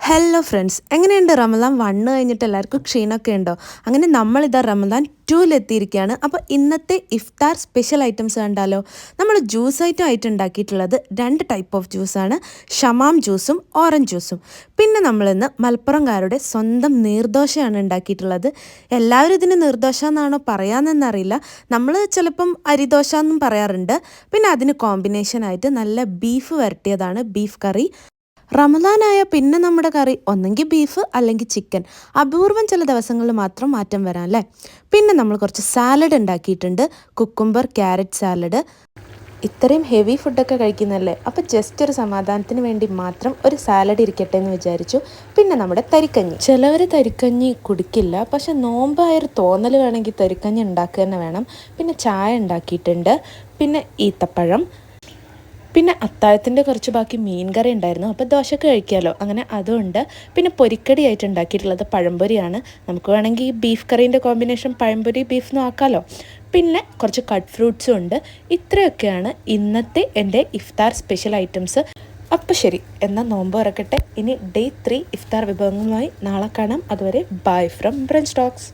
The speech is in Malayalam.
ഹലോ ഫ്രണ്ട്സ്, എങ്ങനെയുണ്ട്? റമദാൻ 1 കഴിഞ്ഞിട്ട് എല്ലാവർക്കും ക്ഷീണമൊക്കെ ഉണ്ടോ? അങ്ങനെ നമ്മളിതാ റമദാൻ 2-ലെത്തിയിരിക്കുകയാണ്. അപ്പോൾ ഇന്നത്തെ ഇഫ്താർ സ്പെഷ്യൽ ഐറ്റംസ് കണ്ടാലോ? നമ്മൾ ജ്യൂസ് ഐറ്റം ആയിട്ട് ഉണ്ടാക്കിയിട്ടുള്ളത് 2 ടൈപ്പ് ഓഫ് ജ്യൂസാണ്, ഷമാം ജ്യൂസും ഓറഞ്ച് ജ്യൂസും. പിന്നെ നമ്മളിന്ന് മലപ്പുറംകാരുടെ സ്വന്തം നീർദോശയാണ് ഉണ്ടാക്കിയിട്ടുള്ളത്. എല്ലാവരും ഇതിന് നീർദോശ എന്നാണോ പറയാമെന്നറിയില്ല, നമ്മൾ ചിലപ്പം അരിദോശ എന്നും പറയാറുണ്ട്. പിന്നെ അതിന് കോമ്പിനേഷനായിട്ട് നല്ല ബീഫ് വരട്ടിയതാണ്, ബീഫ് കറി. റമദാനായ പിന്നെ നമ്മുടെ കറി ഒന്നെങ്കിൽ ബീഫ് അല്ലെങ്കിൽ ചിക്കൻ. അപൂർവം ചില ദിവസങ്ങളിൽ മാത്രം മാറ്റം വരാം അല്ലേ. പിന്നെ നമ്മൾ കുറച്ച് സാലഡ് ഉണ്ടാക്കിയിട്ടുണ്ട്, കുക്കുംബർ ക്യാരറ്റ് സാലഡ്. ഇത്രയും ഹെവി ഫുഡൊക്കെ കഴിക്കുന്നല്ലേ, അപ്പോൾ ജസ്റ്റ് ഒരു സമാധാനത്തിന് വേണ്ടി മാത്രം ഒരു സാലഡ് ഇരിക്കട്ടെ എന്ന് വിചാരിച്ചു. പിന്നെ നമ്മുടെ തരിക്കഞ്ഞി. ചിലവർ തരിക്കഞ്ഞി കുടിക്കില്ല, പക്ഷെ നോമ്പായൊരു തോന്നൽ വേണമെങ്കിൽ തരിക്കഞ്ഞി ഉണ്ടാക്കുക തന്നെ വേണം. പിന്നെ ചായ ഉണ്ടാക്കിയിട്ടുണ്ട്, പിന്നെ ഈത്തപ്പഴം, പിന്നെ അത്താഴത്തിൻ്റെ കുറച്ച് ബാക്കി മീൻ കറി ഉണ്ടായിരുന്നു, അപ്പോൾ ദോശക്ക് കഴിക്കാമല്ലോ, അങ്ങനെ അതുകൊണ്ട്. പിന്നെ പൊരിക്കടി ആയിട്ട് ഉണ്ടാക്കിയിട്ടുള്ളത് പഴംപൊരിയാണ്. നമുക്ക് വേണമെങ്കിൽ ഈ ബീഫ് കറീൻ്റെ കോമ്പിനേഷൻ പഴംപൊരി ബീഫെന്നും ആക്കാമല്ലോ. പിന്നെ കുറച്ച് കട്ട് ഫ്രൂട്ട്സും ഉണ്ട്. ഇത്രയൊക്കെയാണ് ഇന്നത്തെ എൻ്റെ ഇഫ്താർ സ്പെഷ്യൽ ഐറ്റംസ്. അപ്പോൾ ശരി, എന്നാൽ നോമ്പ് തുറക്കട്ടെ. ഇനി ഡേ 3 ഇഫ്താർ വിഭവങ്ങളുമായി നാളെ കാണാം. അതുവരെ ബൈ ഫ്രം ബ്രഞ്ച് ടോക്സ്.